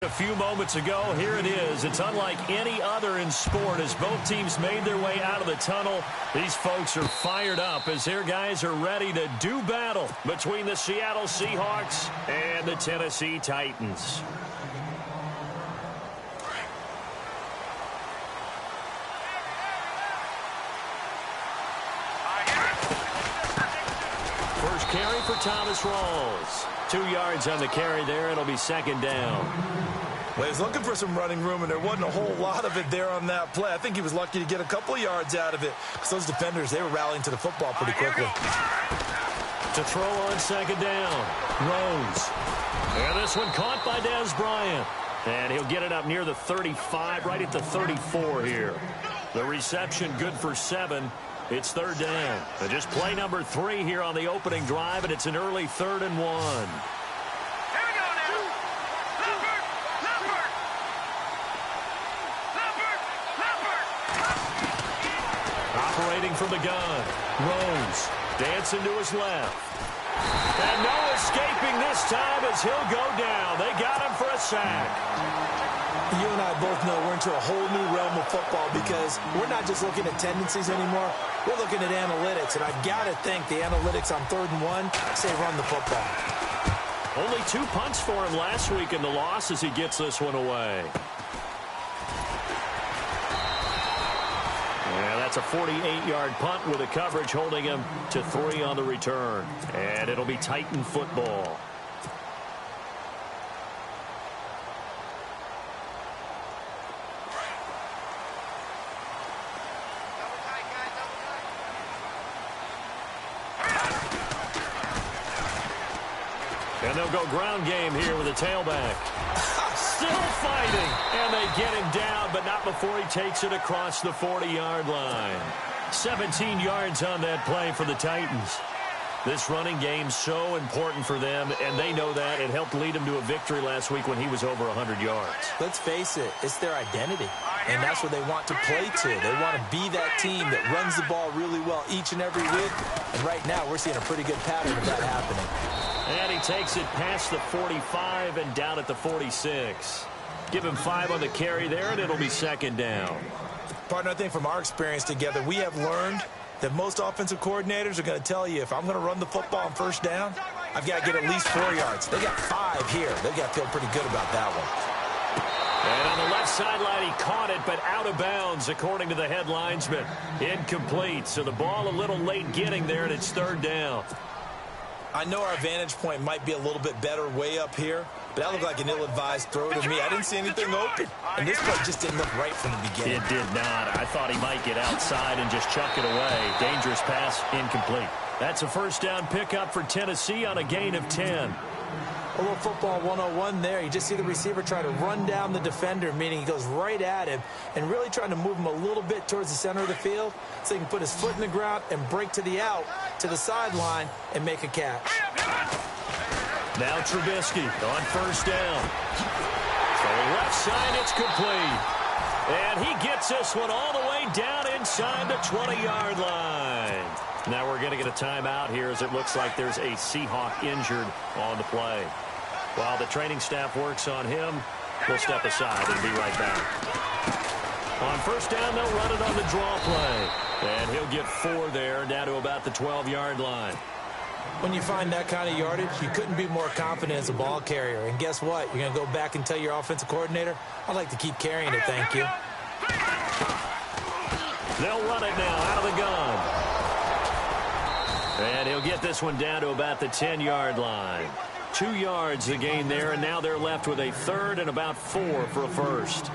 A few moments ago, here it is. It's unlike any other in sport as both teams made their way out of the tunnel. These folks are fired up as their guys are ready to do battle between the Seattle Seahawks and the Tennessee Titans. First carry for Thomas Rawls. 2 yards on the carry there. It'll be second down. Well, he was looking for some running room, and there wasn't a whole lot of it there on that play. I think he was lucky to get a couple of yards out of it because those defenders, they were rallying to the football pretty quickly. To throw on second down, Rose. And this one caught by Dez Bryant. And he'll get it up near the 35, right at the 34 here. The reception good for 7. It's third down. And just play number 3 here on the opening drive, and it's an early 3rd and 1. Operating from the gun. Rose dancing to his left. And no escaping this time as he'll go down. They got him for a sack. You and I both know we're into a whole new realm of football because we're not just looking at tendencies anymore. We're looking at analytics, and I've got to think the analytics on 3rd and 1 say run the football. Only 2 punts for him last week in the loss as he gets this one away. Yeah, that's a 48-yard punt with a coverage holding him to 3 on the return. And it'll be Titan football. And they'll go ground game here with a tailback. Still fighting. And they get him down, but not before he takes it across the 40-yard line. 17 yards on that play for the Titans. This running game's so important for them, and they know that. It helped lead them to a victory last week when he was over 100 yards. Let's face it, it's their identity, and that's what they want to play to. They want to be that team that runs the ball really well each and every week, and right now we're seeing a pretty good pattern of that happening. And he takes it past the 45 and down at the 46. Give him 5 on the carry there, and it'll be second down. Partner, I think from our experience together, we have learned that most offensive coordinators are going to tell you, if I'm going to run the football on first down, I've got to get at least 4 yards. They got 5 here. They got to feel pretty good about that one. And on the left sideline, he caught it, but out of bounds, according to the head linesman. Incomplete, so the ball a little late getting there, and it's third down. I know our vantage point might be a little bit better way up here, but that looked like an ill-advised throw to me. I didn't see anything open, and this play just didn't look right from the beginning. It did not. I thought he might get outside and just chuck it away. Dangerous pass, incomplete. That's a first down pickup for Tennessee on a gain of 10. A little football 101 there. You just see the receiver try to run down the defender, meaning he goes right at him and really trying to move him a little bit towards the center of the field so he can put his foot in the ground and break to the out, to the sideline, and make a catch. Now Trubisky on first down. So left side, it's complete. And he gets this one all the way down inside the 20-yard line. Now we're going to get a timeout here as it looks like there's a Seahawk injured on the play. While the training staff works on him, we'll step aside and be right back. On first down, they'll run it on the draw play. And he'll get 4 there, down to about the 12-yard line. When you find that kind of yardage, you couldn't be more confident as a ball carrier. And guess what? You're going to go back and tell your offensive coordinator, I'd like to keep carrying it, thank you. They'll run it now out of the gun. And he'll get this one down to about the 10-yard line. 2 yards the gain there, and now they're left with a 3rd and about 4 for a first.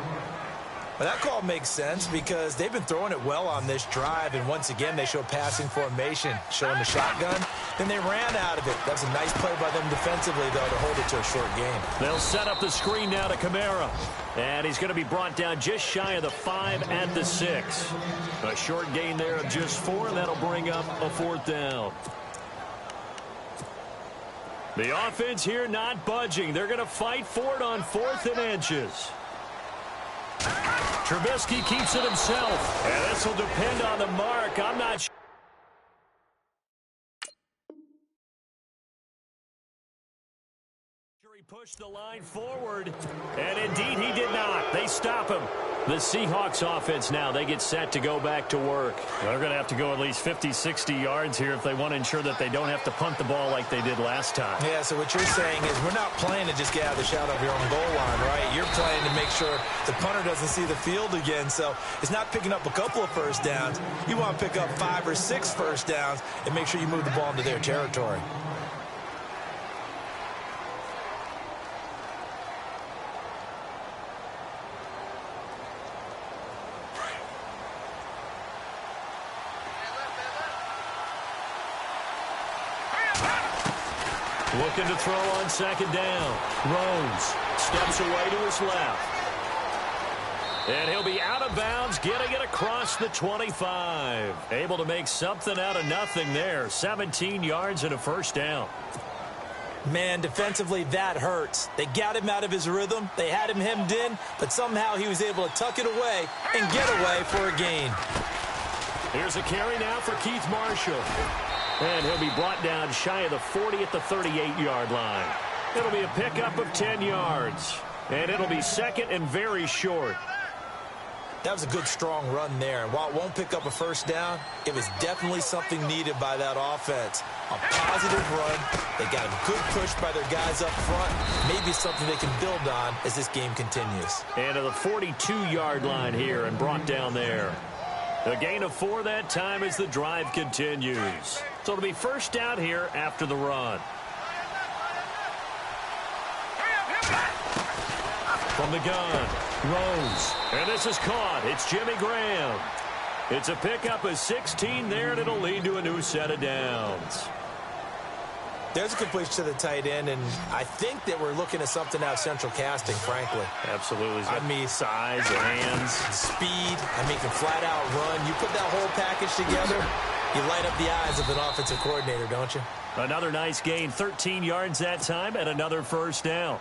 Well, that call makes sense because they've been throwing it well on this drive, and once again they show passing formation, showing the shotgun. Then they ran out of it. That was a nice play by them defensively, though, to hold it to a short game. They'll set up the screen now to Kamara. And he's going to be brought down just shy of the 5 at the 6. A short gain there of just 4, and that'll bring up a 4th down. The offense here not budging. They're going to fight for it on 4th and inches. Trubisky keeps it himself. And this will depend on the mark. I'm not sure he Pushed the line forward, and indeed he did not. They stop him. The Seahawks offense now, they get set to go back to work. They're going to have to go at least 50, 60 yards here if they want to ensure that they don't have to punt the ball like they did last time. Yeah, so what you're saying is we're not playing to just get out of the shadow of your own goal line, right? You're playing to make sure the punter doesn't see the field again. So it's not picking up a couple of first downs. You want to pick up 5 or 6 first downs and make sure you move the ball into their territory. Looking to throw on second down. Rose steps away to his left. And he'll be out of bounds, getting it across the 25. Able to make something out of nothing there. 17 yards and a first down. Man, defensively, that hurts. They got him out of his rhythm. They had him hemmed in, but somehow he was able to tuck it away and get away for a gain. Here's a carry now for Keith Marshall. And he'll be brought down shy of the 40 at the 38-yard line. It'll be a pickup of 10 yards. And it'll be second and very short. That was a good, strong run there. And while it won't pick up a first down, it was definitely something needed by that offense. A positive run. They got a good push by their guys up front. Maybe something they can build on as this game continues. And to the 42-yard line here and brought down there. A gain of 4 that time as the drive continues. So it'll be first down here after the run. From the gun, Rose. And this is caught. It's Jimmy Graham. It's a pickup of 16 there, and it'll lead to a new set of downs. There's a completion to the tight end, and I think that we're looking at something out of central casting, frankly. Absolutely. I mean, size, hands, speed. I mean, can flat out run. You put that whole package together, you light up the eyes of an offensive coordinator, don't you? Another nice gain, 13 yards that time, and another first down.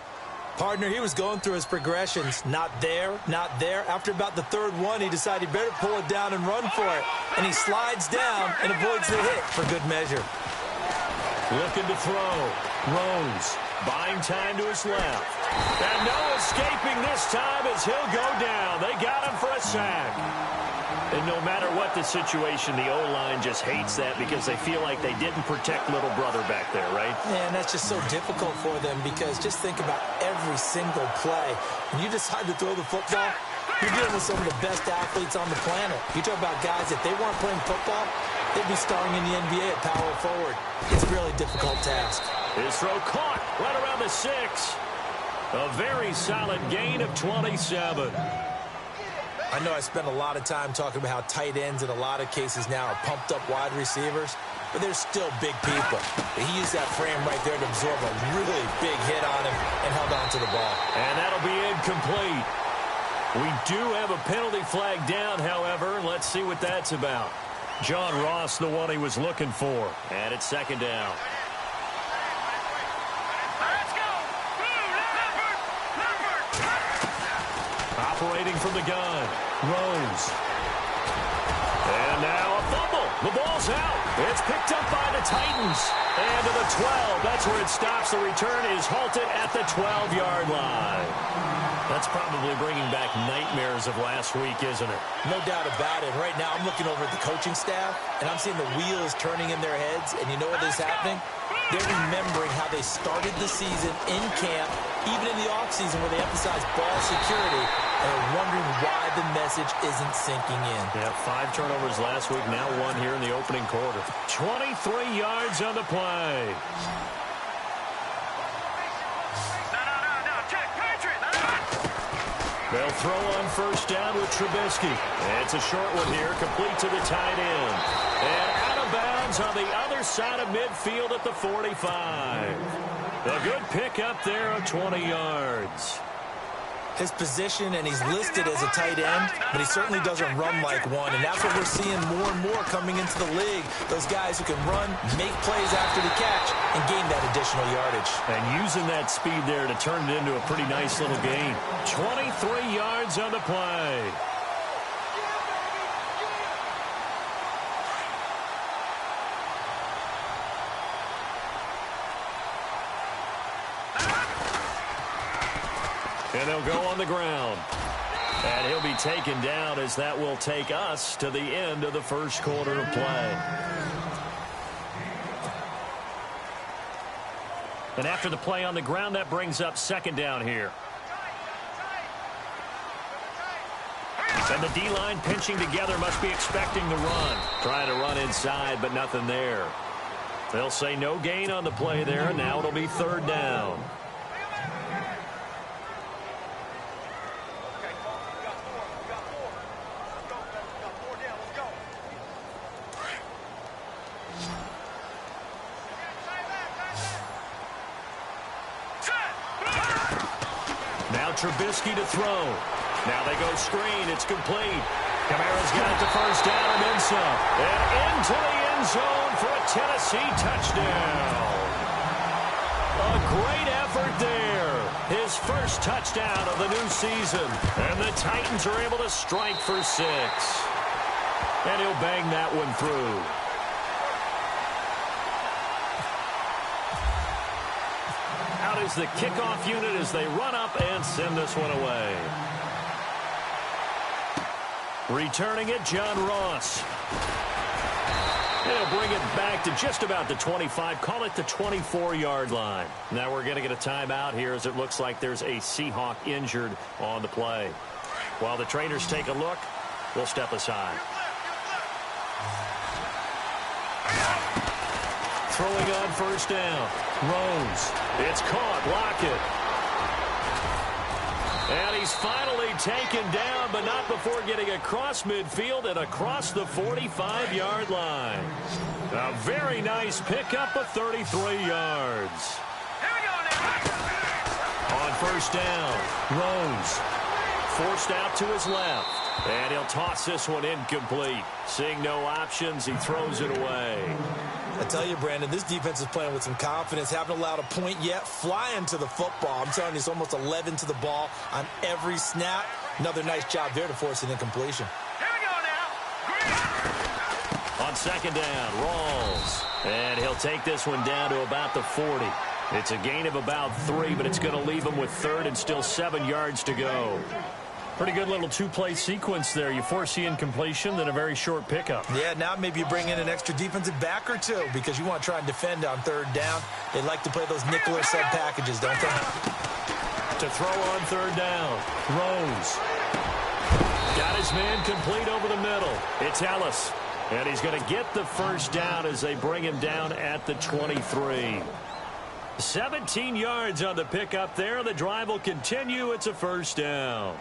Partner, he was going through his progressions. Not there, not there. After about the third one, he decided he better pull it down and run for it. And he slides down and avoids the hit for good measure. Looking to throw. Rose buying time to his left. And no escaping this time as he'll go down. They got him for a sack. And no matter what the situation, the O-line just hates that because they feel like they didn't protect little brother back there, right? Man, that's just so difficult for them because just think about every single play. When you decide to throw the football, you're dealing with some of the best athletes on the planet. You talk about guys, if they weren't playing football, they'd be starring in the NBA at power forward. It's a really difficult task. His throw caught right around the 6. A very solid gain of 27. I know I spent a lot of time talking about how tight ends in a lot of cases now are pumped up wide receivers, but they're still big people. He used that frame right there to absorb a really big hit on him and held on to the ball. And that'll be incomplete. We do have a penalty flag down, however. Let's see what that's about. John Ross, the one he was looking for. And it's second down. Operating from the gun, Rose. And now a fumble. The ball's out. It's picked up by the Titans. And to the 12. That's where it stops. The return is halted at the 12-yard line. That's probably bringing back nightmares of last week, isn't it? No doubt about it. Right now I'm looking over at the coaching staff, and I'm seeing the wheels turning in their heads. And you know what is happening? They're remembering how they started the season in camp, even in the offseason where they emphasized ball security, and they're wondering why the message isn't sinking in. Yeah, 5 turnovers last week, now 1 here in the opening quarter. 23 yards on the play. They'll throw on first down with Trubisky. It's a short one here, complete to the tight end. And out of bounds on the other side of midfield at the 45. A good pickup there of 20 yards. His position, and he's listed as a tight end, but he certainly doesn't run like one, and that's what we're seeing more and more coming into the league. Those guys who can run, make plays after the catch, and gain that additional yardage. And using that speed there to turn it into a pretty nice little gain. 23 yards on the play. And they'll go on the ground. And he'll be taken down as that will take us to the end of the first quarter of play. And after the play on the ground, that brings up second down here. And the D-line pinching together must be expecting the run. Trying to run inside, but nothing there. They'll say no gain on the play there, and now it'll be third down. Now Trubisky to throw. Now they go screen. It's complete. Kamara's got it to first down and then some. And into the end zone for a Tennessee touchdown. A great effort there. His first touchdown of the new season. And the Titans are able to strike for 6. And he'll bang that one through. Out is the kickoff unit as they run up and send this one away. Returning it, John Ross. He'll bring it back to just about the 25, call it the 24-yard line. Now we're going to get a timeout here as it looks like there's a Seahawk injured on the play. While the trainers take a look, we'll step aside. Throwing on first down. Rose. It's caught. Lockett. And he's finally taken down, but not before getting across midfield and across the 45-yard line. A very nice pickup of 33 yards. Here we go now. On first down, Rose forced out to his left. And he'll toss this one incomplete. Seeing no options, he throws it away. I tell you, Brandon, this defense is playing with some confidence. Haven't allowed a point yet. Flying to the football. I'm telling you, it's almost 11 to the ball on every snap. Another nice job there to force an incompletion. Here we go now. On second down, Rawls. And he'll take this one down to about the 40. It's a gain of about 3, but it's going to leave him with third and still 7 yards to go. Pretty good little two-play sequence there. You force the incompletion, then a very short pickup. Yeah, now maybe you bring in an extra defensive back or two because you want to try and defend on third down. They like to play those nickel or sub packages, don't they? To throw on third down, Rose. Got his man complete over the middle. It's Ellis. And he's going to get the first down as they bring him down at the 23. 17 yards on the pickup there. The drive will continue. It's a first down.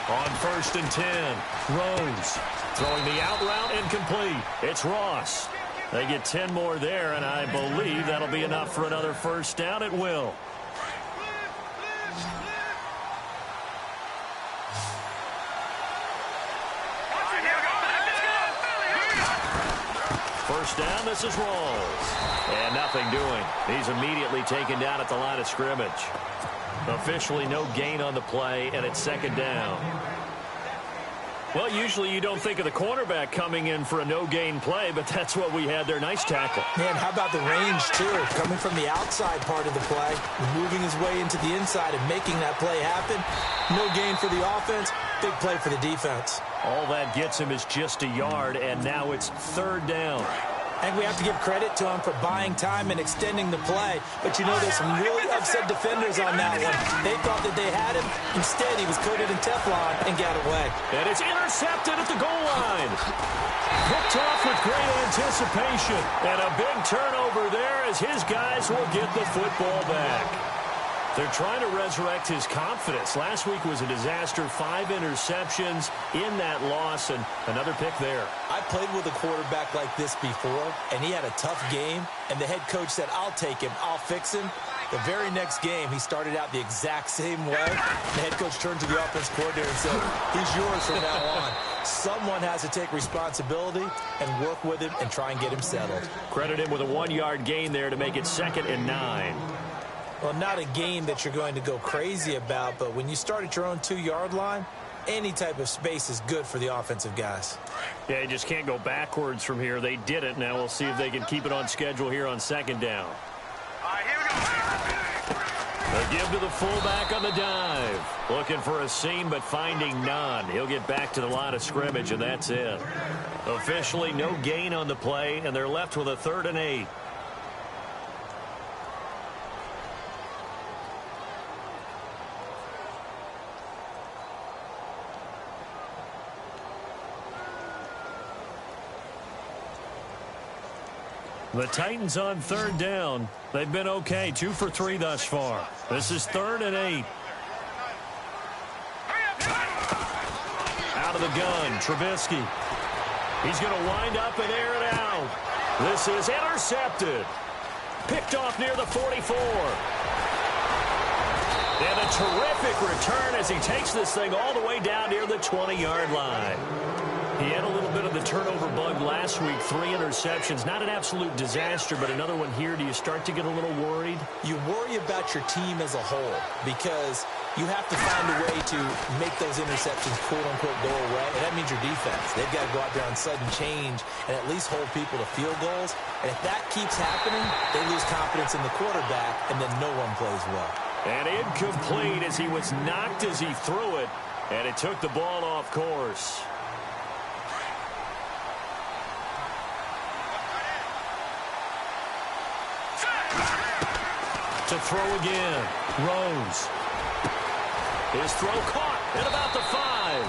On first and 10, Rose throwing the out route incomplete. It's Ross. They get 10 more there, and I believe that'll be enough for another first down. It will. First down, this is Rawls. And nothing doing. He's immediately taken down at the line of scrimmage. Officially no gain on the play, and it's second down. Well, usually you don't think of the cornerback coming in for a no-gain play, but that's what we had there. Nice tackle. Man, how about the range, too? Coming from the outside part of the play, moving his way into the inside and making that play happen. No gain for the offense, big play for the defense. All that gets him is just a yard, and now it's third down. And we have to give credit to him for buying time and extending the play. But you know, there's some really upset defenders on that one. They thought that they had him. Instead, he was coated in Teflon and got away. And it's intercepted at the goal line. Picked off with great anticipation. And a big turnover there as his guys will get the football back. They're trying to resurrect his confidence. Last week was a disaster. 5 interceptions in that loss, and another pick there. I played with a quarterback like this before, and he had a tough game, and the head coach said, I'll take him, I'll fix him. The very next game, he started out the exact same way. The head coach turned to the offense coordinator and said, he's yours from now on. Someone has to take responsibility and work with him and try and get him settled. Credit him with a 1-yard gain there to make it 2nd and 9. Well, not a game that you're going to go crazy about, but when you start at your own 2-yard line, any type of space is good for the offensive guys. Yeah, you just can't go backwards from here. They did it. Now we'll see if they can keep it on schedule here on second down. All right, here we go. A give to the fullback on the dive. Looking for a seam, but finding none. He'll get back to the line of scrimmage, and that's it. Officially, no gain on the play, and they're left with a 3rd and 8. The Titans on 3rd down. They've been okay, 2 for 3 thus far. This is 3rd and 8. Out of the gun, Trubisky. He's going to wind up and air it out. This is intercepted. Picked off near the 44. And a terrific return as he takes this thing all the way down near the 20-yard line. He had a little bit of the turnover bug last week, 3 interceptions. Not an absolute disaster, but another one here. Do you start to get a little worried? You worry about your team as a whole because you have to find a way to make those interceptions, quote-unquote, go away. And that means your defense. They've got to go out there on sudden change and at least hold people to field goals. And if that keeps happening, they lose confidence in the quarterback, and then no one plays well. And incomplete as he was knocked as he threw it, and it took the ball off course. To throw again, Rose. His throw caught at about the 5.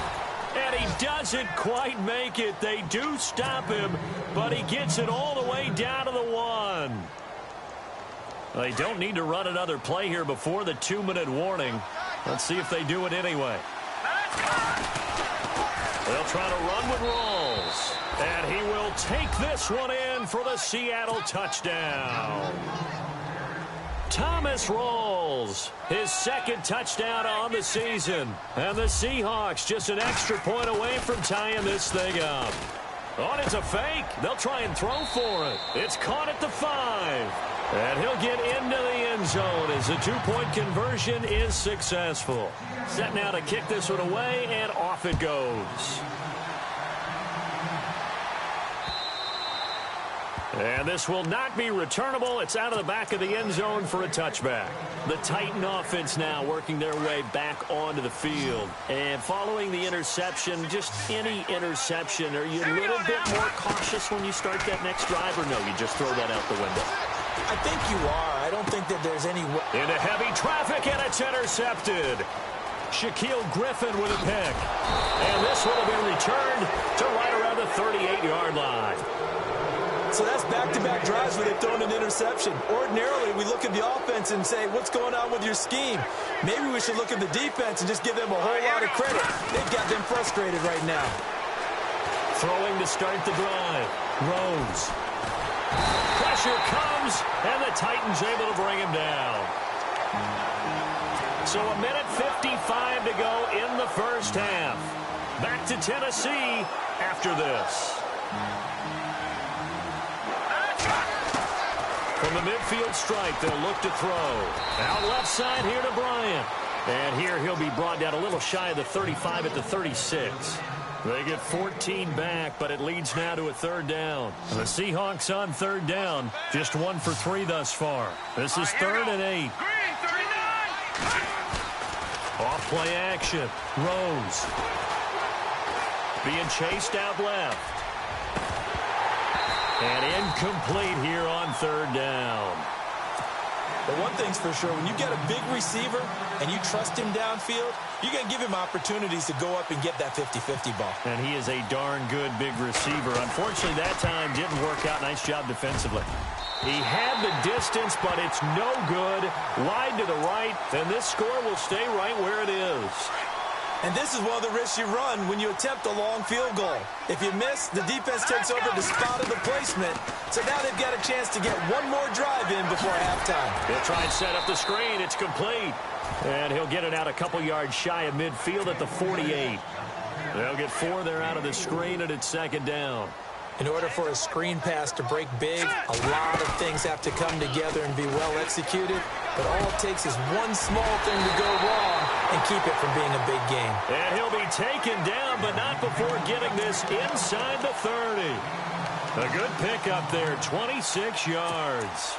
And he doesn't quite make it. They do stop him, but he gets it all the way down to the 1. They don't need to run another play here before the 2-minute warning. Let's see if they do it anyway. They'll try to run with Rawls. And he will take this one in for the Seattle touchdown. Thomas Rawls, his 2nd touchdown on the season. And the Seahawks just an extra point away from tying this thing up. Oh, it's a fake. They'll try and throw for it. It's caught at the 5. And he'll get into the end zone as the 2-point conversion is successful. Set now to kick this one away, and off it goes. And this will not be returnable. It's out of the back of the end zone for a touchback. The Titan offense now working their way back onto the field. And following the interception, just any interception, are you a little bit more cautious when you start that next drive, or no, you just throw that out the window? I think you are. I don't think that there's any way. Into heavy traffic, and it's intercepted. Shaquille Griffin with a pick. And this will have been returned to right around the 38-yard line. So that's back-to-back drives where they've thrown an interception. Ordinarily, we look at the offense and say, what's going on with your scheme? Maybe we should look at the defense and just give them a whole lot of credit. They've got them frustrated right now. Throwing to start the drive. Rose. Pressure comes, and the Titans able to bring him down. So a minute 55 to go in the first half. Back to Tennessee after this. From the midfield strike, they'll look to throw. Out left side here to Bryant. And here he'll be brought down a little shy of the 35 at the 36. They get 14 back, but it leads now to a 3rd down. The Seahawks on 3rd down, just 1 for 3 thus far. This is 3rd and 8. Off play action. Rose. Being chased out left. And incomplete here on 3rd down. But one thing's for sure, when you get a big receiver and you trust him downfield, you're going to give him opportunities to go up and get that 50-50 ball. And he is a darn good big receiver. Unfortunately, that time didn't work out. Nice job defensively. He had the distance, but it's no good. Wide to the right, and this score will stay right where it is. And this is one of the risks you run when you attempt a long field goal. If you miss, the defense takes over the spot of the placement. So now they've got a chance to get one more drive in before halftime. He'll try and set up the screen. It's complete. And he'll get it out a couple yards shy of midfield at the 48. They'll get 4 there out of the screen, and it's 2nd down. In order for a screen pass to break big, a lot of things have to come together and be well executed. But all it takes is one small thing to go wrong, and keep it from being a big game. And he'll be taken down, but not before getting this inside the 30. A good pickup there, 26 yards.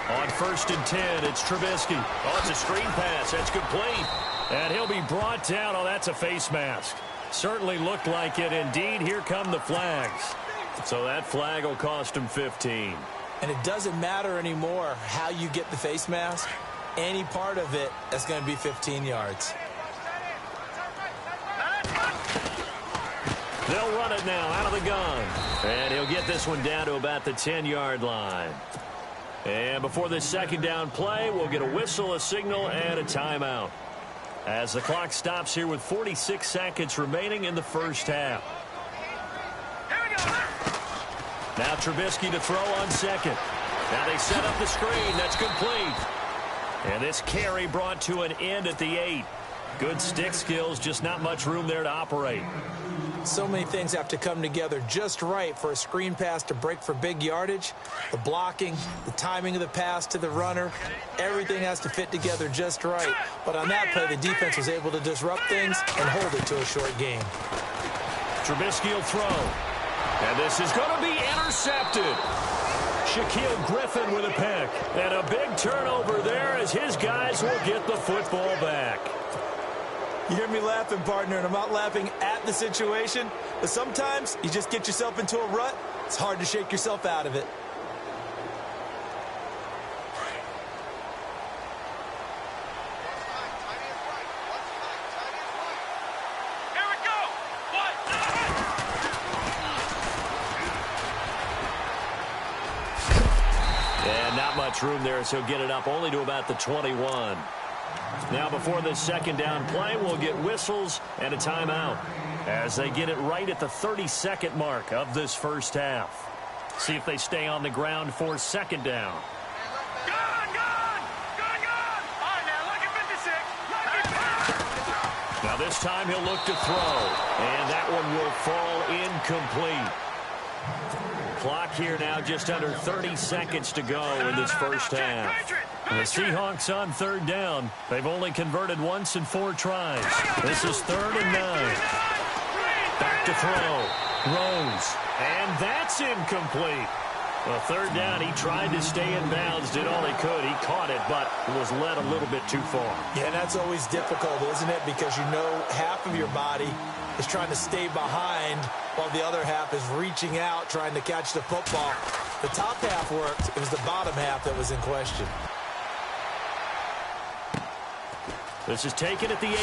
On 1st and 10, it's Trubisky. Oh, it's a screen pass. That's complete. And he'll be brought down. Oh, that's a face mask. Certainly looked like it. Indeed, here come the flags. So that flag will cost him 15. And it doesn't matter anymore how you get the face mask. Any part of it, that's going to be 15 yards. They'll run it now out of the gun. And he'll get this one down to about the 10-yard line. And before this second down play, we'll get a whistle, a signal, and a timeout. As the clock stops here with 46 seconds remaining in the first half. Now Trubisky to throw on second. Now they set up the screen. That's complete. And this carry brought to an end at the 8. Good stick skills, just not much room there to operate. So many things have to come together just right for a screen pass to break for big yardage. The blocking, the timing of the pass to the runner, everything has to fit together just right. But on that play, the defense was able to disrupt things and hold it to a short game. Trubisky will throw. And this is going to be intercepted. Shaquille Griffin with a pick. And a big turnover there as his guys will get the football back. You hear me laughing, partner, and I'm not laughing at the situation, but sometimes you just get yourself into a rut. It's hard to shake yourself out of it. Here we go. And not much room there, so he'll get it up only to about the 21. Now before this second down play, we'll get whistles and a timeout as they get it right at the 32nd mark of this first half. See if they stay on the ground for second down. Gone! All right, now, lucky 56. Now this time he'll look to throw, and that one will fall incomplete. Clock here now just under 30 seconds to go in this first half. And the Seahawks on third down. They've only converted once in 4 tries. This is 3rd and 9. Back to throw. Rose. And that's incomplete. Well, 3rd down, he tried to stay in bounds, did all he could. He caught it, but was led a little bit too far. Yeah, that's always difficult, isn't it? Because you know half of your body is trying to stay behind while the other half is reaching out, trying to catch the football. The top half worked. It was the bottom half that was in question. This is taken at the 18.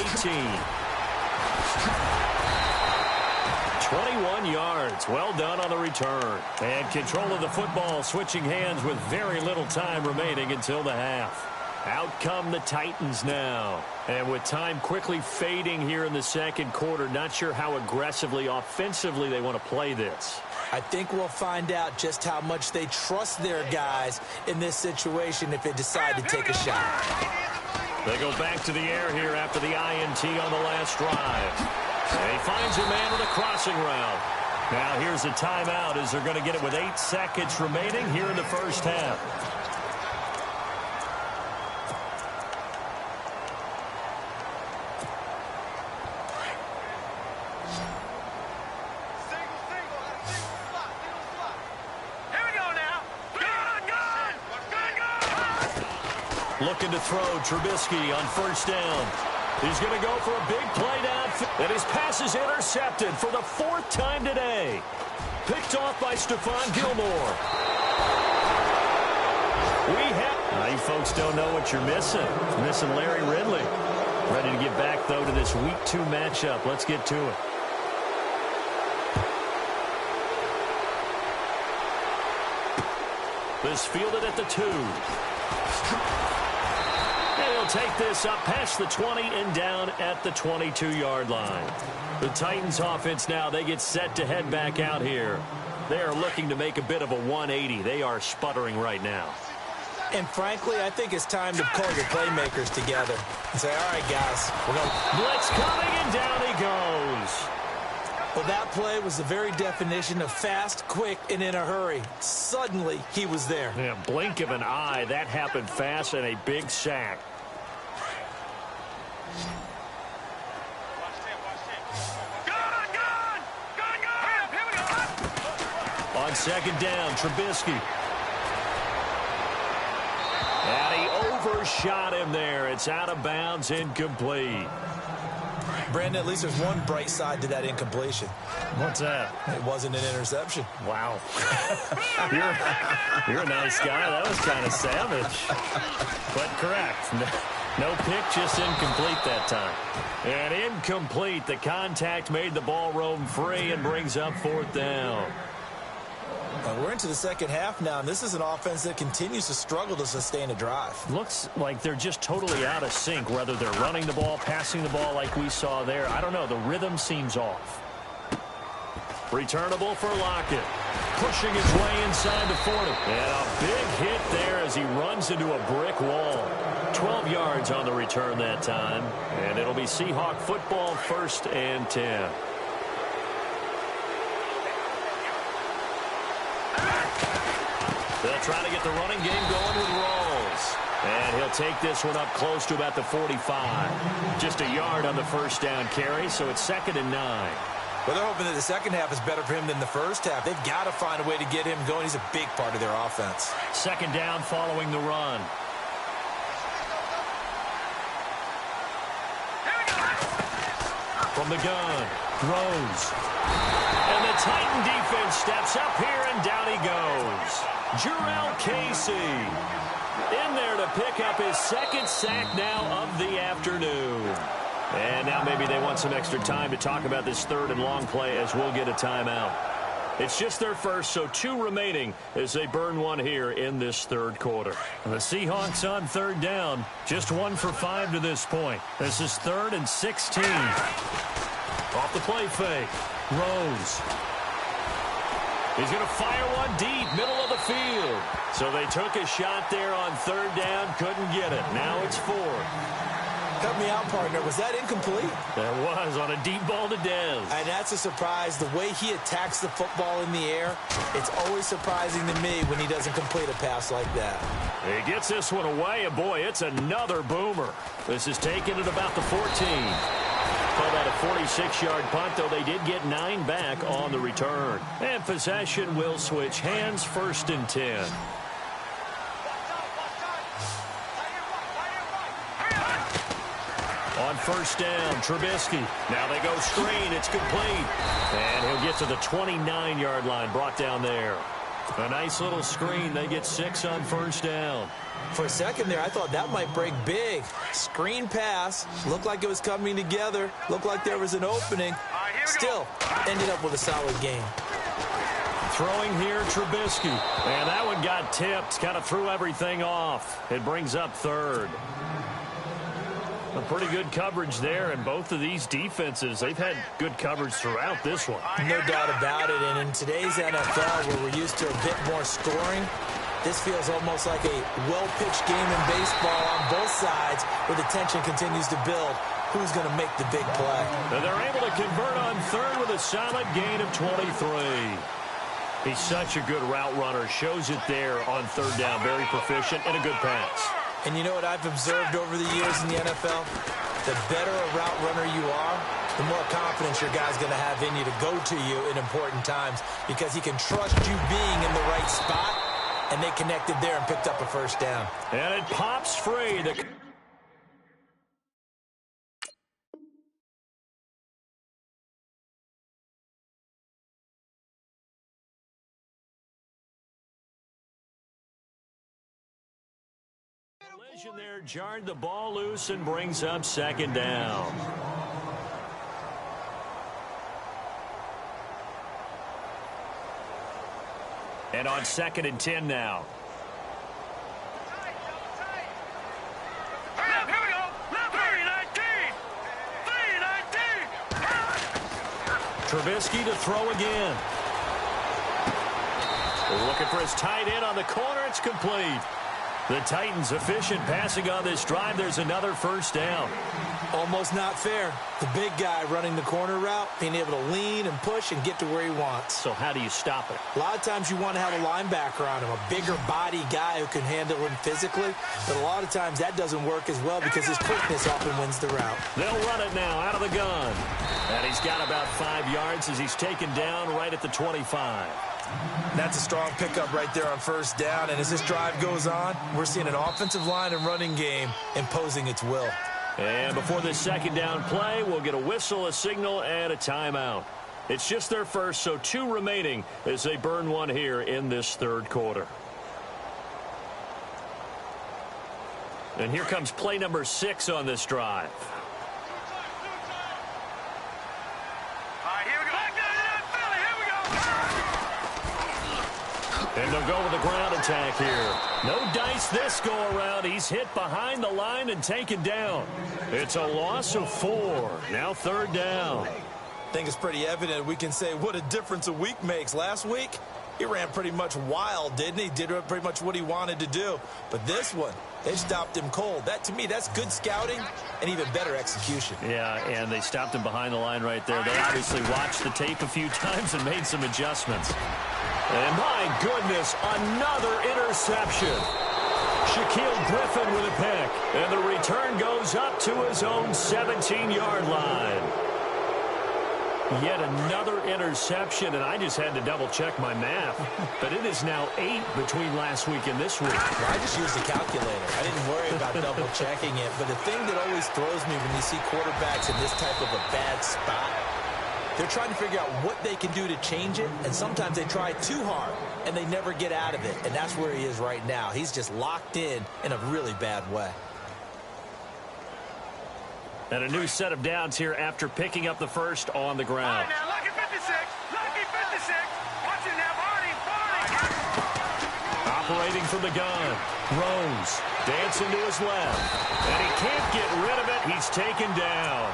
21 yards. Well done on the return. And control of the football switching hands with very little time remaining until the half. Out come the Titans now. And with time quickly fading here in the second quarter, not sure how aggressively, offensively they want to play this. I think we'll find out just how much they trust their guys in this situation if they decide to take a shot. They go back to the air here after the INT on the last drive. And he finds a man with a crossing route. Now here's a timeout as they're going to get it with 8 seconds remaining here in the first half. Looking to throw, Trubisky on first down. He's going to go for a big play downfield. And his pass is intercepted for the 4th time today. Picked off by Stephon Gilmore. Now you folks don't know what you're missing. You're missing Larry Ridley. Ready to get back, though, to this Week 2 matchup. Let's get to it. This fielded at the 2. And he'll take this up past the 20 and down at the 22-yard line. The Titans offense now, they get set to head back out here. They are looking to make a bit of a 180. They are sputtering right now. And frankly, I think it's time to call your playmakers together and say, all right, guys, we're going. Blitz coming, and down he goes. Well, that play was the very definition of fast, quick, and in a hurry. Suddenly, he was there. Yeah, blink of an eye. That happened fast and a big sack. On second down, Trubisky. And he overshot him there. It's out of bounds, incomplete. Brandon, at least there's one bright side to that incompletion. What's that? It wasn't an interception. Wow. you're a nice guy. That was kind of savage. But correct. No pick, just incomplete that time. And incomplete. The contact made the ball roam free and brings up fourth down. We're into the second half now, and this is an offense that continues to struggle to sustain a drive. Looks like they're just totally out of sync, whether they're running the ball, passing the ball like we saw there. I don't know. The rhythm seems off. Returnable for Lockett. Pushing his way inside to Fordham. And a big hit there as he runs into a brick wall. 12 yards on the return that time. And it'll be Seahawk football, 1st and 10. They'll try to get the running game going with Rawls. And he'll take this one up close to about the 45. Just a yard on the first down carry, so it's 2nd and 9. Well, they're hoping that the second half is better for him than the first half. They've got to find a way to get him going. He's a big part of their offense. Second down following the run. From the gun, throws. And the Titan defense steps up here, and down he goes. Jarrell Casey in there to pick up his 2nd sack now of the afternoon. And now maybe they want some extra time to talk about this 3rd and long play as we'll get a timeout. It's just their first, so 2 remaining as they burn one here in this 3rd quarter. The Seahawks on 3rd down, just 1 for 5 to this point. This is 3rd and 16. Off the play fake. Rose. He's going to fire one deep, middle of the field. So they took a shot there on 3rd down, couldn't get it. Now it's 4th. Help me out, partner. Was that incomplete? That was on a deep ball to Dez. And that's a surprise. The way he attacks the football in the air, it's always surprising to me when he doesn't complete a pass like that. He gets this one away, and boy, it's another boomer. This is taken at about the 14. Call that a 46-yard punt, though they did get 9 back on the return. And possession will switch hands, 1st and 10. On 1st down, Trubisky. Now they go screen. It's complete. And he'll get to the 29-yard line, brought down there. A nice little screen. They get 6 on 1st down. For a second there, I thought that might break big. Screen pass. Looked like it was coming together. Looked like there was an opening. Still, ended up with a solid game. Throwing here, Trubisky. And that one got tipped. Kind of threw everything off. It brings up 3rd. A pretty good coverage there, and both of these defenses, they've had good coverage throughout this one. No doubt about it, and in today's NFL, where we're used to a bit more scoring, this feels almost like a well-pitched game in baseball on both sides, where the tension continues to build. Who's going to make the big play? And they're able to convert on 3rd with a solid gain of 23. He's such a good route runner. Shows it there on 3rd down. Very proficient and a good pass. And you know what I've observed over the years in the NFL? The better a route runner you are, the more confidence your guy's going to have in you to go to you in important times, because he can trust you being in the right spot, and they connected there and picked up a 1st down. And it pops free. Collision there jarred the ball loose and brings up 2nd down. And on 2nd and 10 now. Here we go. 3-19. Trubisky to throw again. Looking for his tight end on the corner. It's complete. The Titans efficient passing on this drive. There's another first down. Almost not fair. The big guy running the corner route, being able to lean and push and get to where he wants. So how do you stop it? A lot of times you want to have a linebacker on him, a bigger body guy who can handle him physically. But a lot of times that doesn't work as well because his quickness often wins the route. They'll run it now out of the gun. And he's got about 5 yards as he's taken down right at the 25. That's a strong pickup right there on first down. And as this drive goes on, we're seeing an offensive line and running game imposing its will. And before this second down play, we'll get a whistle, a signal, and a timeout. It's just their first, so 2 remaining as they burn one here in this third quarter. And here comes play number 6 on this drive. And they'll go with the ground attack here. No dice this go-around. He's hit behind the line and taken down. It's a loss of 4. Now third down. I think it's pretty evident we can say what a difference a week makes. Last week, he ran pretty much wild, didn't he? Did pretty much what he wanted to do. But this one, they stopped him cold. That, to me, that's good scouting and even better execution. Yeah, and they stopped him behind the line right there. They obviously watched the tape a few times and made some adjustments. And my goodness, another interception. Shaquille Griffin with a pick. And the return goes up to his own 17-yard line. Yet another interception, and I just had to double-check my math. But it is now 8 between last week and this week. Well, I just used a calculator. I didn't worry about double-checking it. But the thing that always throws me when you see quarterbacks in this type of a bad spot, they're trying to figure out what they can do to change it, and sometimes they try too hard, and they never get out of it. And that's where he is right now. He's just locked in a really bad way. And a new set of downs here after picking up the first on the ground. Now, lucky 56. Lucky 56. Watch it now, Barney. Operating from the gun. Rose dancing to his left. And he can't get rid of it. He's taken down.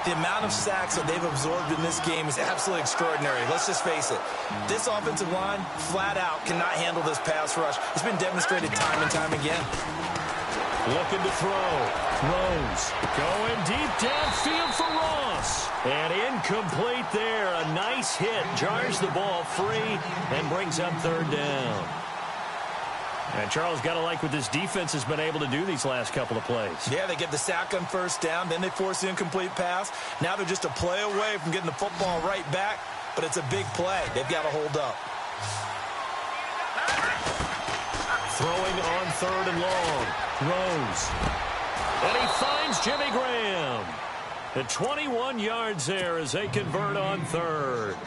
The amount of sacks that they've absorbed in this game is absolutely extraordinary. Let's just face it. This offensive line, flat out, cannot handle this pass rush. It's been demonstrated time and time again. Looking to throw. Rose going deep downfield for Ross. And incomplete there. A nice hit. Jars the ball free and brings up third down. And Charles, got to like what this defense has been able to do these last couple of plays. Yeah, they get the sack on first down, then they force the incomplete pass. Now they're just a play away from getting the football right back, but it's a big play. They've got to hold up. Throwing on third and long. Rose. And he finds Jimmy Graham. At 21 yards there as they convert on third.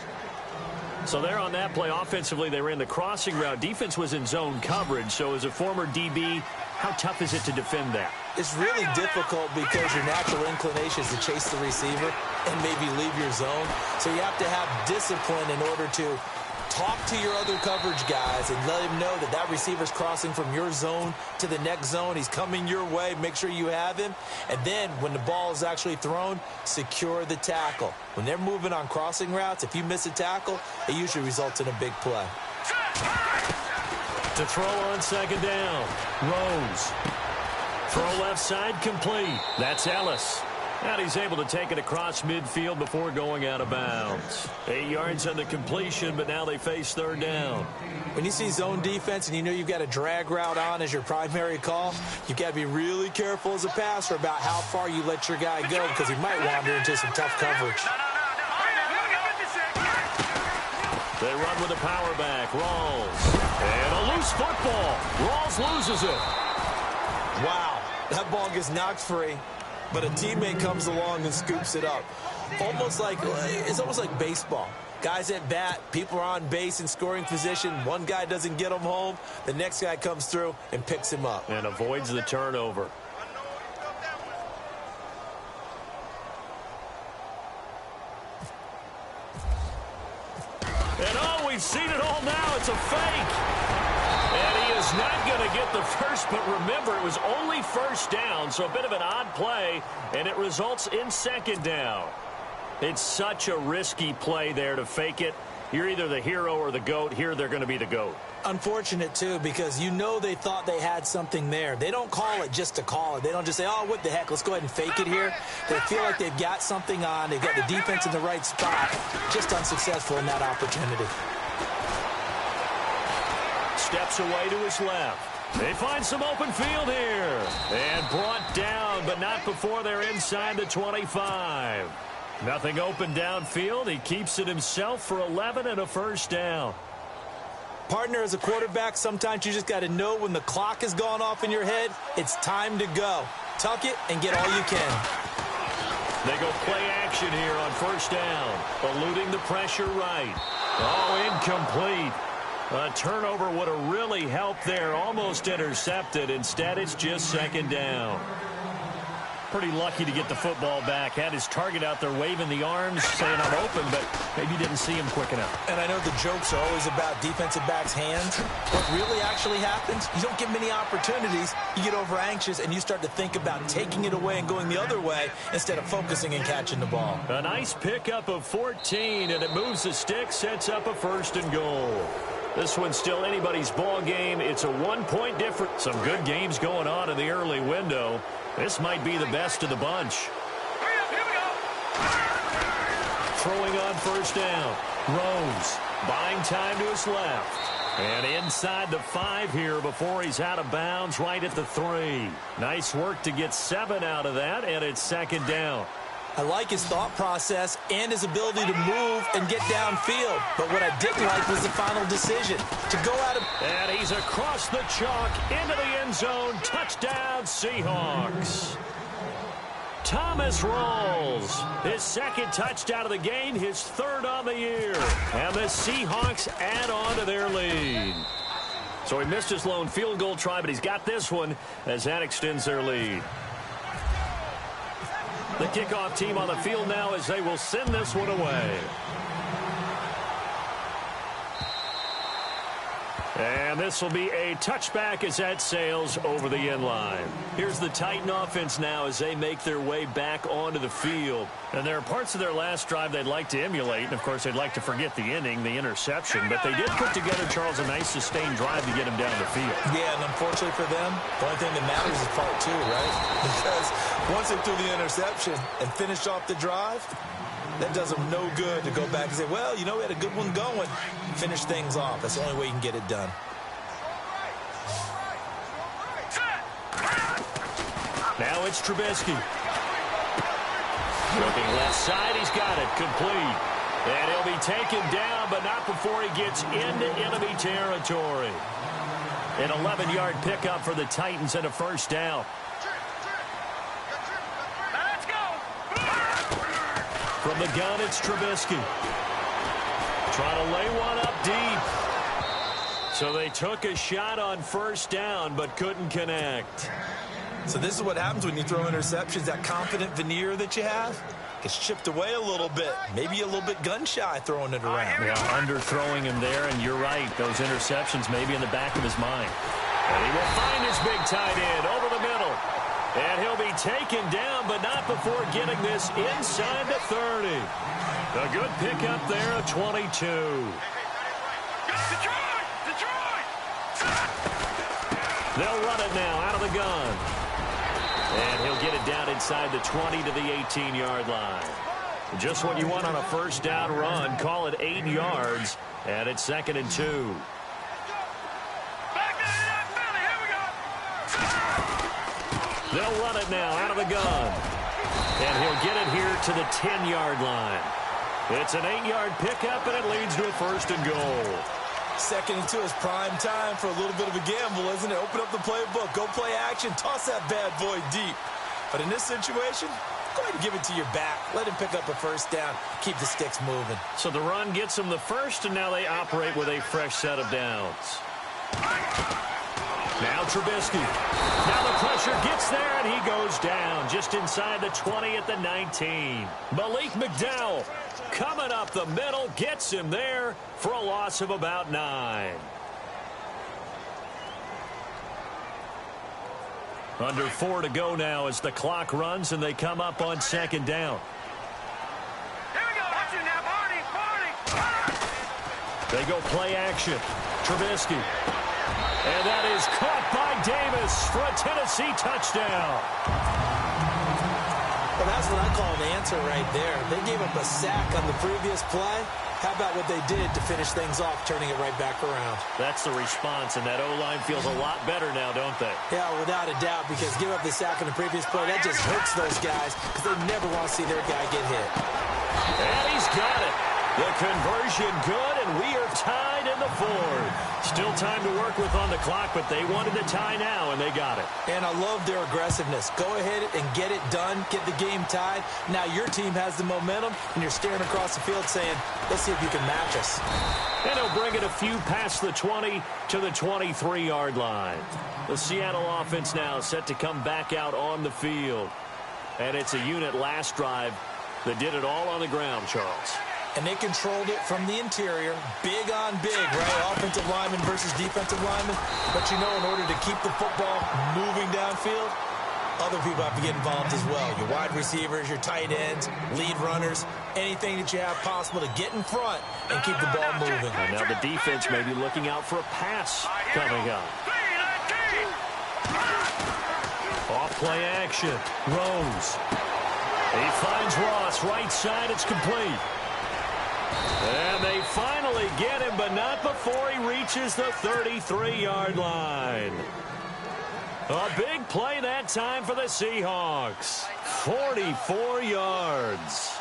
So there on that play, offensively, they ran the crossing route. Defense was in zone coverage. So as a former DB, how tough is it to defend that? It's really difficult because your natural inclination is to chase the receiver and maybe leave your zone. So you have to have discipline in order to talk to your other coverage guys and let him know that that receiver's crossing from your zone to the next zone. He's coming your way. Make sure you have him. And then when the ball is actually thrown, secure the tackle. When they're moving on crossing routes, if you miss a tackle, it usually results in a big play. To throw on second down. Rose. Throw left side complete. That's Ellis. And he's able to take it across midfield before going out of bounds. 8 yards on the completion, but now they face third down. When you see zone defense and you know you've got a drag route on as your primary call, you've got to be really careful as a passer about how far you let your guy go because he might wander into some tough coverage. They run with a power back. Rawls. And a loose football. Rawls loses it. Wow, that ball gets knocked free. But a teammate comes along and scoops it up. It's almost like baseball. Guys at bat, people are on base in scoring position. One guy doesn't get him home. The next guy comes through and picks him up. And avoids the turnover. And oh, we've seen it all now. It's a fake. And he is not going to get the first, but remember, it was only first down, so a bit of an odd play, and it results in second down. It's such a risky play there to fake it, You're either the hero or the GOAT. Here, they're going to be the GOAT. Unfortunate, too, because you know they thought they had something there. They don't call it just to call it. They don't just say, oh, what the heck, let's go ahead and fake it here. They feel like they've got something on. They've got the defense in the right spot. Just unsuccessful in that opportunity. Steps away to his left. They find some open field here. And brought down, but not before they're inside the 25. Nothing open downfield. He keeps it himself for 11 and a first down. Partner, as a quarterback, sometimes you just got to know when the clock has gone off in your head, it's time to go. Tuck it and get all you can. They go play action here on first down. Eluding the pressure right. Oh, incomplete. A turnover would have really helped there. Almost intercepted. Instead, it's just second down. Pretty lucky to get the football back. Had his target out there waving the arms, saying I'm open, but maybe didn't see him quick enough. And I know the jokes are always about defensive backs' hands. What really actually happens, you don't get many opportunities. You get over anxious, and you start to think about taking it away and going the other way instead of focusing and catching the ball. A nice pickup of 14, and it moves the stick, sets up a first and goal. This one's still anybody's ball game. It's a 1-point difference. Some good games going on in the early window. This might be the best of the bunch. Throwing on first down. Rose buying time to his left. And inside the 5 here before he's out of bounds right at the 3. Nice work to get 7 out of that, and it's second down. I like his thought process and his ability to move and get downfield. But what I didn't like was the final decision. To go out of... And he's across the chalk into the end zone. Touchdown, Seahawks. Thomas rolls. His second touchdown of the game, his third on the year. And the Seahawks add on to their lead. So he missed his lone field goal try, but he's got this one as that extends their lead. The kickoff team on the field now as they will send this one away. And this will be a touchback as that sails over the end line. Here's the Titan offense now as they make their way back onto the field. And there are parts of their last drive they'd like to emulate. And, of course, they'd like to forget the inning, the interception. But they did put together, Charles, a nice sustained drive to get him down the field. Yeah, and unfortunately for them, the only thing that matters is part 2, right? Because once they threw the interception and finished off the drive, that does them no good to go back and say, well, you know, we had a good one going. Finish things off. That's the only way you can get it done. Now it's Trubisky. Looking left side, he's got it. Complete. And he'll be taken down, but not before he gets into enemy territory. An 11-yard pickup for the Titans and a first down. From the gun, it's Trubisky. Trying to lay one up deep. So they took a shot on first down, but couldn't connect. So this is what happens when you throw interceptions. That confident veneer that you have gets chipped away a little bit. Maybe a little bit gun-shy throwing it around. Yeah, underthrowing him there, and you're right. Those interceptions may be in the back of his mind. And he will find his big tight end over the middle. And he'll be taken down, but not before getting this inside the 30. A good pickup there, a 22. They'll run it now out of the gun. And he'll get it down inside the 20 to the 18-yard line. Just what you want on a first down run. Call it 8 yards, and it's 2nd and 2. They'll run it now out of the gun. And he'll get it here to the 10-yard line. It's an 8-yard pickup, and it leads to a first and goal. 2nd and 2 is prime time for a little bit of a gamble, isn't it? Open up the playbook, go play action, toss that bad boy deep. But in this situation, go ahead and give it to your back. Let him pick up a first down. Keep the sticks moving. So the run gets them the first, and now they operate with a fresh set of downs. Now Trubisky. Now the pressure gets there, and he goes down just inside the 20 at the 19. Malik McDowell coming up the middle, gets him there for a loss of about 9. Under 4 to go now as the clock runs, and they come up on 2nd down. Here we go. Watch it now, Barney. They go play action. Trubisky. And that is caught by Davis for a Tennessee touchdown. Well, that's what I call an answer right there. They gave up a sack on the previous play. How about what they did to finish things off, turning it right back around? That's the response, and that O-line feels a lot better now, don't they? Yeah, without a doubt, because give up the sack on the previous play, that just hurts those guys because they never want to see their guy get hit. And he's got it. The conversion good, and we are tied in the fourth. Still time to work with on the clock, but they wanted to tie now, and they got it. And I love their aggressiveness. Go ahead and get it done, get the game tied. Now your team has the momentum, and you're staring across the field saying, let's see if you can match us. And he'll bring it a few past the 20 to the 23-yard line. The Seattle offense now set to come back out on the field. And it's a unit last drive that did it all on the ground, Charles. And they controlled it from the interior, big on big, right? Offensive lineman versus defensive lineman. But you know, in order to keep the football moving downfield, other people have to get involved as well. Your wide receivers, your tight ends, lead runners, anything that you have possible to get in front and keep the ball moving. And now the defense may be looking out for a pass coming up. Off play action. Rose. He finds Ross. Right side, it's complete. And they finally get him, but not before he reaches the 33-yard line. A big play that time for the Seahawks. 44 yards.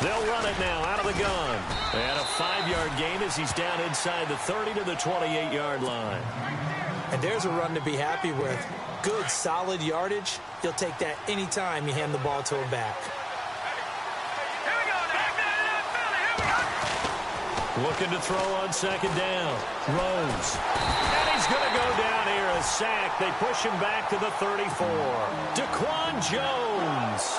They'll run it now out of the gun. And a 5-yard gain as he's down inside the 30 to the 28-yard line. And there's a run to be happy with. Good, solid yardage. You'll take that anytime you hand the ball to him back. Looking to throw on second down. Rose. And he's going to go down here. A sack. They push him back to the 34. Daquan Jones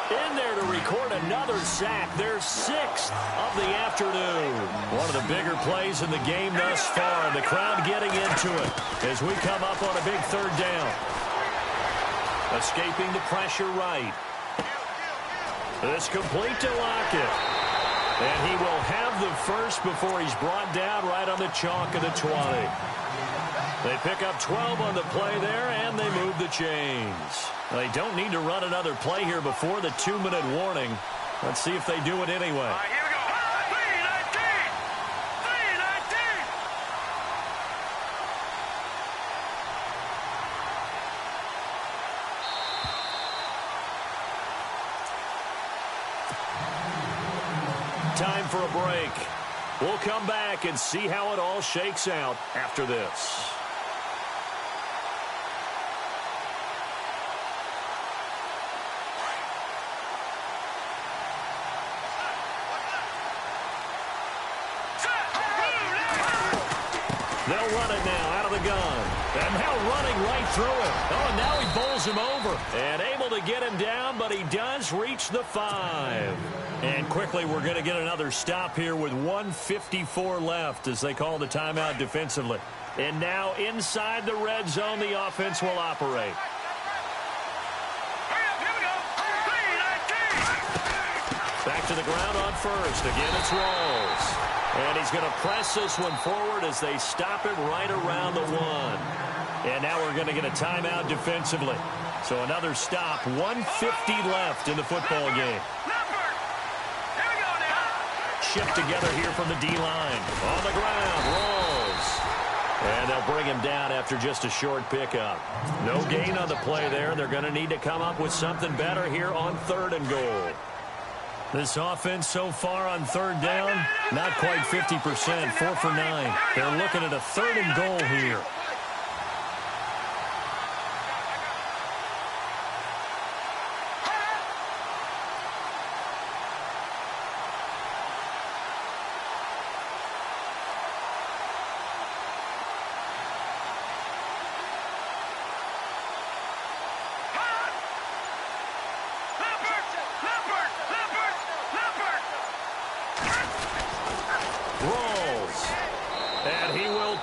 in there to record another sack. Their 6th of the afternoon. One of the bigger plays in the game thus far. And the crowd getting into it as we come up on a big third down. Escaping the pressure right. This complete to Lockett. And he will have the first before he's brought down right on the chalk of the 20. They pick up 12 on the play there, and they move the chains. They don't need to run another play here before the 2-minute warning. Let's see if they do it anyway. Here we go. 3-19. Time for a break. We'll come back and see how it all shakes out after this. They'll run it now out of the gun. And now running right through him. Oh, and now he bowls him over. And able to get him down, but he does reach the 5. And quickly, we're going to get another stop here with 1:54 left as they call the timeout defensively. And now inside the red zone, the offense will operate. Back to the ground on first. Again, it's Rawls. And he's going to press this one forward as they stop it right around the 1. And now we're going to get a timeout defensively. So another stop. 1:50 left in the football game. Shift together here from the D-line. On the ground, Rawls. And they'll bring him down after just a short pickup. No gain on the play there. They're going to need to come up with something better here on 3rd and goal. This offense so far on 3rd down, not quite 50%, 4 for 9. They're looking at a 3rd and goal here.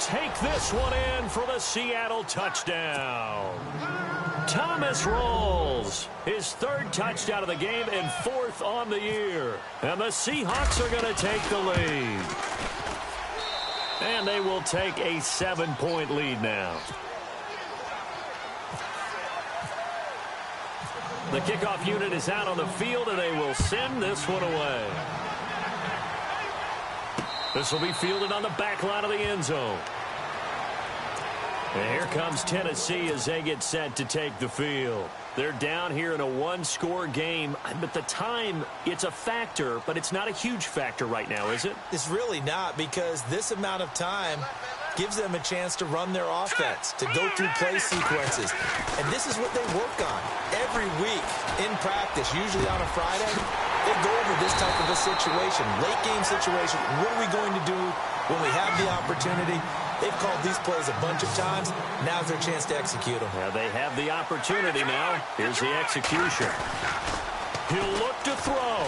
Take this one in for the Seattle touchdown. Thomas rolls. His third touchdown of the game and fourth on the year. And the Seahawks are going to take the lead. And they will take a 7-point lead now. The kickoff unit is out on the field, and they will send this one away. This will be fielded on the back line of the end zone. And here comes Tennessee as they get set to take the field. They're down here in a one-score game, but the time, it's a factor, but it's not a huge factor right now, is it? It's really not, because this amount of time gives them a chance to run their offense, to go through play sequences. And this is what they work on every week in practice, usually on a Friday. They go over this type of a situation, late-game situation. What are we going to do when we have the opportunity? They've called these plays a bunch of times. Now's their chance to execute them. Yeah, they have the opportunity now. Here's the execution. He'll look to throw.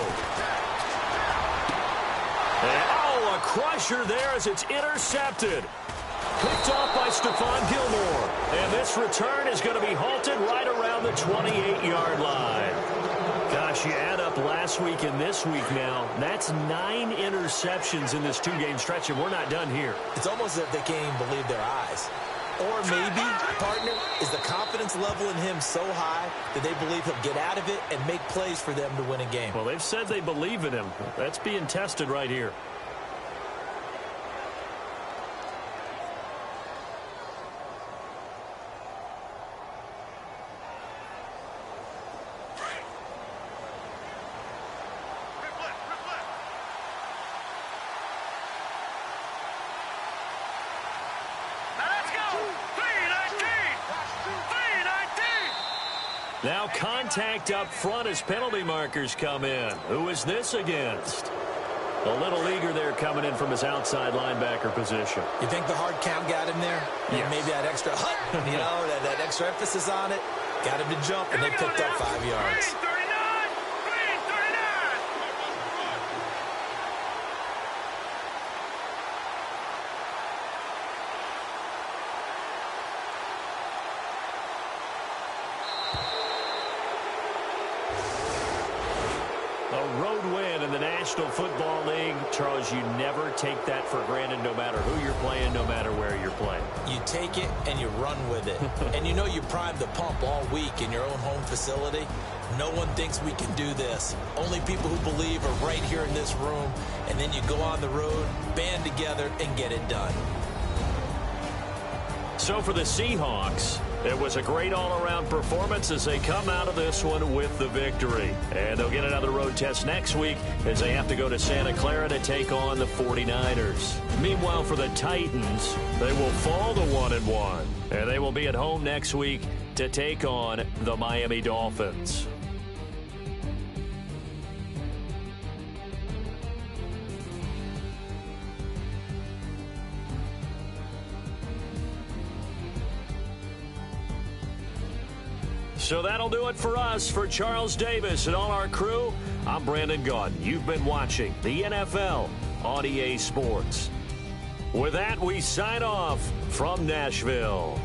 And, oh, a crusher there as it's intercepted. Picked off by Stephon Gilmore. And this return is going to be halted right around the 28-yard line. Gosh, you add up last week and this week now. That's 9 interceptions in this two-game stretch, and we're not done here. It's almost as if they can't even believe their eyes. Or maybe, partner, is the confidence level in him so high that they believe he'll get out of it and make plays for them to win a game. Well, they've said they believe in him. That's being tested right here. Now contact up front as penalty markers come in. Who is this against? A little eager there coming in from his outside linebacker position. You think the hard count got him there? Yes. Maybe that extra that extra emphasis on it. Got him to jump, and they picked up 5 yards. National Football League, Charles, you never take that for granted no matter who you're playing, no matter where you're playing. You take it and you run with it. And you know you primed the pump all week in your own home facility. No one thinks we can do this. Only people who believe are right here in this room. And then you go on the road, band together, and get it done. So for the Seahawks, it was a great all-around performance as they come out of this one with the victory. And they'll get another road test next week as they have to go to Santa Clara to take on the 49ers. Meanwhile, for the Titans, they will fall to 1-1. And they will be at home next week to take on the Miami Dolphins. So that'll do it for us. For Charles Davis and all our crew, I'm Brandon Gaudin. You've been watching the NFL on EA Sports. With that, we sign off from Nashville.